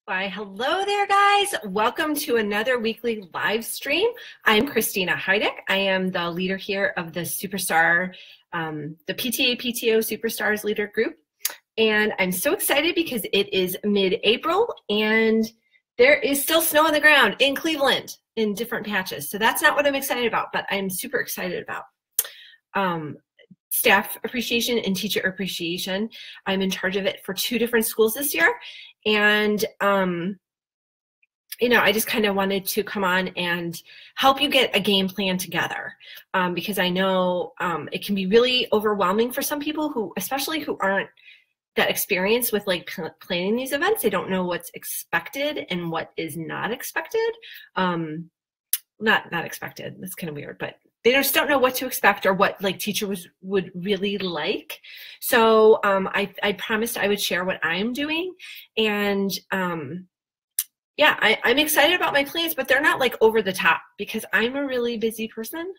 Why, hello there, guys. Welcome to another weekly live stream. I'm Christina Heidick. I am the leader here of the Superstar, the PTA PTO Superstars Leader Group. And I'm so excited because it is mid-April and there is still snow on the ground in Cleveland in different patches. So that's not what I'm excited about, but I'm super excited about. Staff appreciation and teacher appreciation. I'm in charge of it for 2 different schools this year. And, you know, I just kind of wanted to come on and help you get a game plan together because I know it can be really overwhelming for some people who, especially who aren't that experienced with like planning these events. They don't know what's expected and what is not expected. Not expected, that's kind of weird, but they just don't know what to expect or what like teachers would really like. So I promised I would share what I'm doing. And yeah, I'm excited about my plans, but they're not like over the top because I'm a really busy person,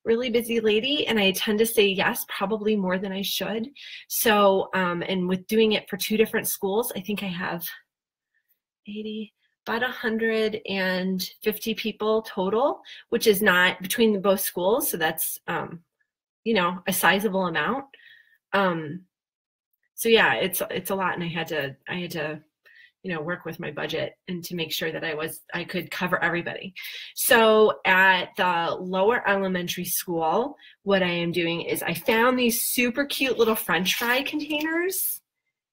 really busy lady, and I tend to say yes, probably more than I should. So, and with doing it for 2 different schools, I think I have about 150 people total, which is not between both schools. So that's, you know, a sizable amount. So yeah, it's a lot. And I had to, you know, work with my budget and to make sure that I could cover everybody. So at the lower elementary school, what I am doing is I found these super cute little French fry containers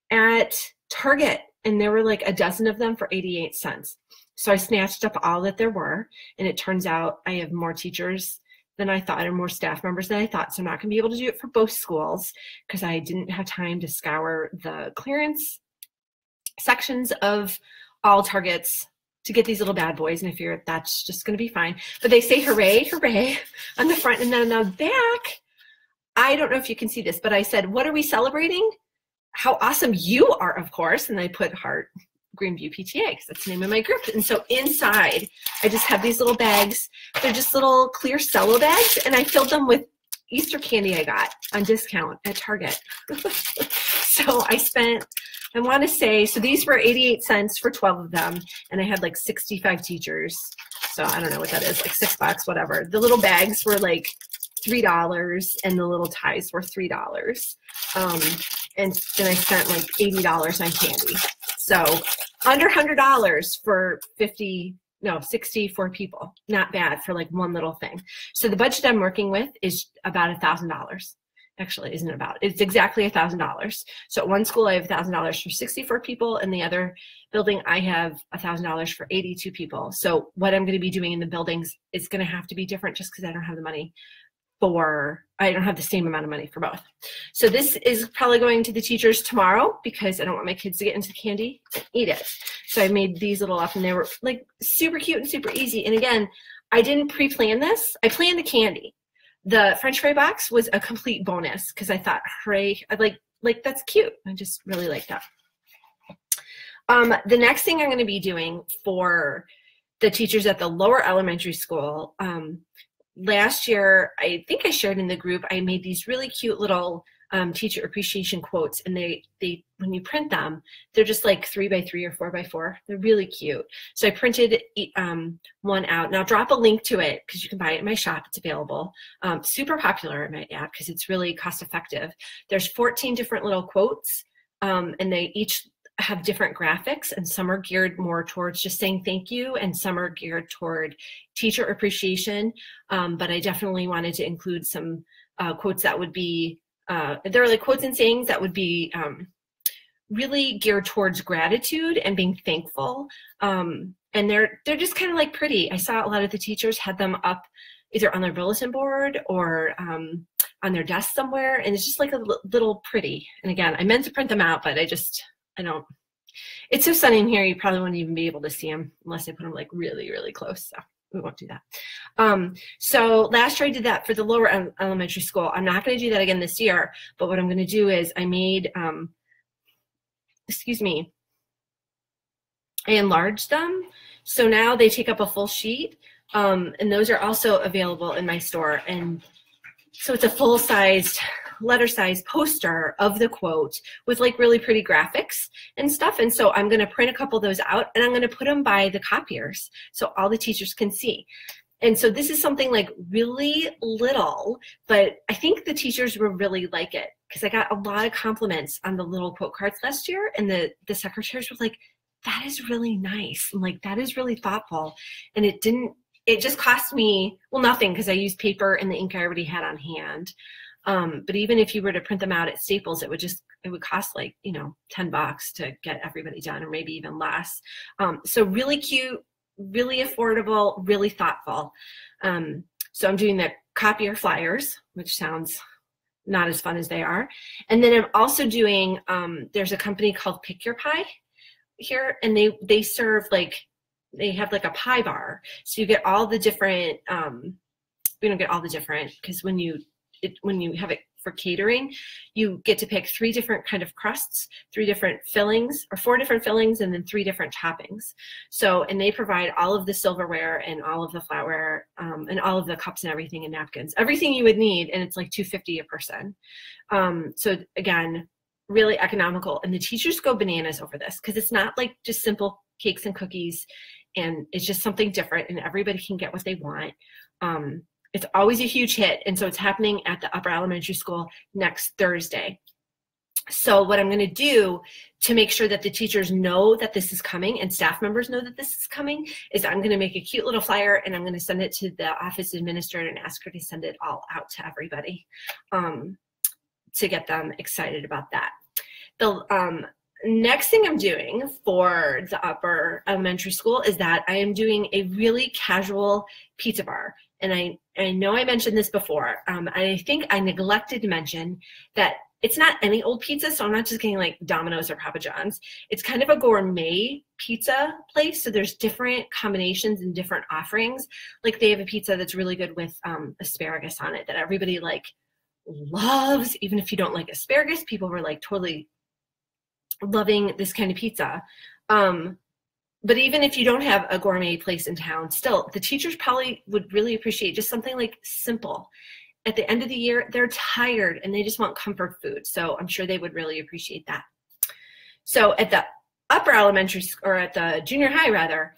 at Target. And there were like a dozen of them for 88 cents. So I snatched up all that there were. And it turns out I have more teachers than I thought and more staff members than I thought. So I'm not going to be able to do it for both schools because I didn't have time to scour the clearance sections of all Targets to get these little bad boys. And I figured that's just going to be fine. But they say hooray, hooray on the front. And then on the back, I don't know if you can see this, but I said, what are we celebrating? How awesome you are, of course. And I put heart Greenview PTA because that's the name of my group. And so inside, I just have these little bags. They're just little clear cello bags. And I filled them with Easter candy I got on discount at Target. So I spent, I want to say, so these were 88 cents for 12 of them. And I had like 65 teachers. So I don't know what that is, like $6, whatever. The little bags were like $3 and the little ties were $3. And then I spent like $80 on candy. So under $100 for 64 people. Not bad for like one little thing. So the budget I'm working with is about $1,000. Actually, isn't about. It's exactly $1,000. So at one school, I have $1,000 for 64 people. In the other building, I have $1,000 for 82 people. So what I'm going to be doing in the buildings is going to have to be different just because I don't have the money I don't have the same amount of money for both. So this is probably going to the teachers tomorrow because I don't want my kids to get into the candy and eat it. So I made these little up and they were like super cute and super easy. And again, I didn't pre-plan this. I planned the candy. The French fry box was a complete bonus because I thought, hooray, I like that's cute. I just really like that. The next thing I'm going to be doing for the teachers at the lower elementary school, last year, I think I shared in the group, I made these really cute little teacher appreciation quotes, and they when you print them, they're just like 3x3 or 4x4. They're really cute. So I printed one out, and I'll drop a link to it because you can buy it in my shop. It's available. Super popular in my app because it's really cost effective. There's 14 different little quotes, and they each have different graphics, and some are geared more towards just saying thank you, and some are geared toward teacher appreciation. But I definitely wanted to include some quotes that would be, they're like quotes and sayings that would be really geared towards gratitude and being thankful. And they're just kind of like pretty. I saw a lot of the teachers had them up either on their bulletin board or on their desk somewhere, and it's just like a little pretty. And again, I meant to print them out, but I don't, it's so sunny in here, you probably wouldn't even be able to see them unless I put them like really, really close. So we won't do that. So last year I did that for the lower elementary school. I'm not going to do that again this year, but what I'm going to do is I made, I enlarged them. So now they take up a full sheet. And those are also available in my store. And so it's a full-sized letter size poster of the quote with like really pretty graphics and stuff. And so I'm going to print a couple of those out and I'm going to put them by the copiers so all the teachers can see. And so this is something like really little, but I think the teachers will really like it because I got a lot of compliments on the little quote cards last year, and the secretaries were like, that is really nice, and like that is really thoughtful. And it just cost me, well, nothing, because I used paper and the ink I already had on hand. But even if you were to print them out at Staples, it would cost like, you know, $10 to get everybody done, or maybe even less. So really cute, really affordable, really thoughtful. So I'm doing the copier flyers, which sounds not as fun as they are. And then I'm also doing, there's a company called Pick Your Pie here, and they serve like, they have like a pie bar. So you get all the different, we don't get all the different, because when you have it for catering, you get to pick 3 different kind of crusts, 3 different fillings, or 4 different fillings, and then 3 different toppings. So, and they provide all of the silverware and all of the flatware, and all of the cups and everything, and napkins, everything you would need, and it's like $2.50 a person. So again, really economical, and the teachers go bananas over this because it's not like just simple cakes and cookies, and it's just something different, and everybody can get what they want. It's always a huge hit, and so it's happening at the upper elementary school next Thursday. So what I'm going to do to make sure that the teachers know that this is coming and staff members know that this is coming is I'm going to make a cute little flyer, and I'm going to send it to the office administrator and ask her to send it all out to everybody, to get them excited about that. The next thing I'm doing for the upper elementary school is that I am doing a really casual pizza bar. And I know I mentioned this before. I think I neglected to mention that it's not any old pizza, so I'm not just getting like Domino's or Papa John's. It's kind of a gourmet pizza place, so there's different combinations and different offerings. Like they have a pizza that's really good with asparagus on it that everybody like loves. Even if you don't like asparagus, people were like totally loving this kind of pizza. But even if you don't have a gourmet place in town, still, the teachers probably would really appreciate just something like simple. At the end of the year, they're tired and they just want comfort food. So I'm sure they would really appreciate that. So at the upper elementary, or at the junior high rather,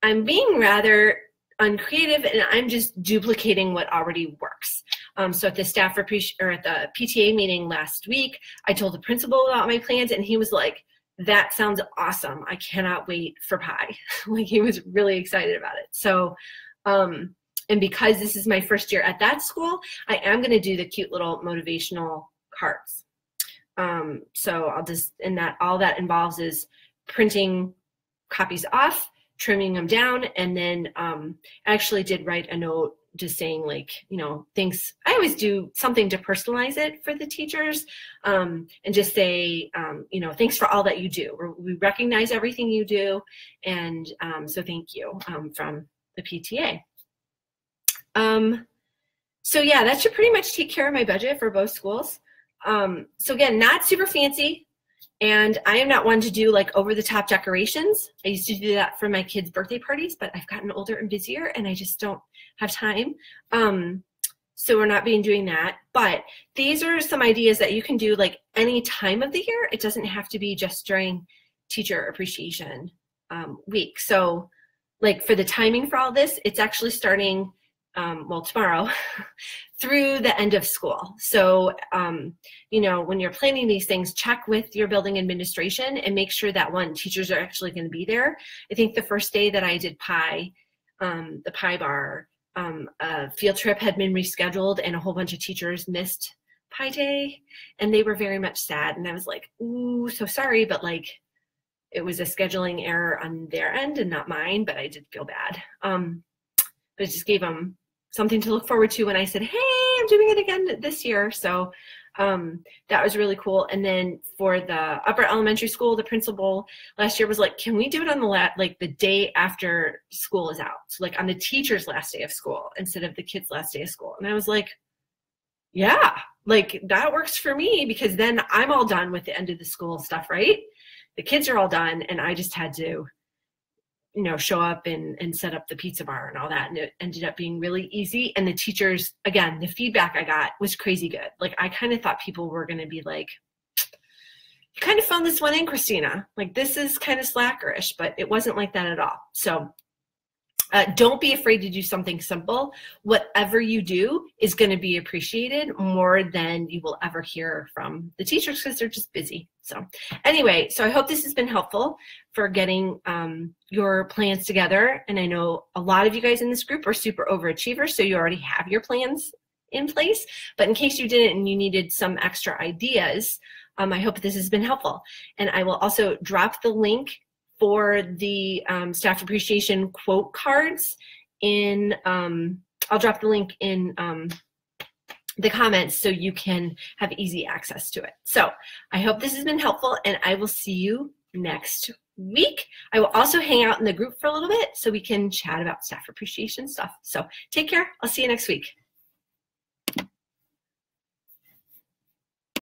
I'm being rather uncreative and I'm just duplicating what already works. So at the staff or at the PTA meeting last week, I told the principal about my plans, and he was like, that sounds awesome. I cannot wait for pie. Like he was really excited about it. So, and because this is my first year at that school, I am going to do the cute little motivational cards. So I'll just, and that all that involves is printing copies off, trimming them down, and then I actually did write a note just saying like, you know, things, I always do something to personalize it for the teachers, and just say, you know, thanks for all that you do. We recognize everything you do, and so thank you from the PTA. So yeah, that should pretty much take care of my budget for both schools. So again, not super fancy, and I am not one to do like over-the-top decorations. I used to do that for my kids' birthday parties, but I've gotten older and busier, and I just don't have time. So we're not doing that. But these are some ideas that you can do like any time of the year. It doesn't have to be just during Teacher Appreciation Week. So like for the timing for all this, it's actually starting well, tomorrow through the end of school. So, you know, when you're planning these things, check with your building administration and make sure that one, teachers are actually going to be there. I think the first day that I did pie, the pie bar, a field trip had been rescheduled and a whole bunch of teachers missed pie day, and they were very much sad. And I was like, ooh, so sorry, but like it was a scheduling error on their end and not mine, but I did feel bad. But it just gave them something to look forward to when I said, hey, I'm doing it again this year. So that was really cool. And then for the upper elementary school, the principal last year was like, can we do it on the day after school is out? So like on the teacher's last day of school instead of the kids' last day of school. And I was like, yeah, like that works for me, because then I'm all done with the end of the school stuff, right? The kids are all done, and I just had to show up and set up the pizza bar and all that. And it ended up being really easy. And the teachers, again, the feedback I got was crazy good. Like, I kind of thought people were going to be like, you kind of found this one in, Christina. Like, this is kind of slackerish, but it wasn't like that at all. So don't be afraid to do something simple. Whatever you do is going to be appreciated more than you will ever hear from the teachers, because they're just busy. So anyway, so I hope this has been helpful for getting your plans together. And I know a lot of you guys in this group are super overachievers, so you already have your plans in place. But in case you didn't and you needed some extra ideas, I hope this has been helpful. And I will also drop the link for the staff appreciation quote cards in, I'll drop the link in the comments so you can have easy access to it. So I hope this has been helpful, and I will see you next week. I will also hang out in the group for a little bit so we can chat about staff appreciation stuff. So take care. I'll see you next week.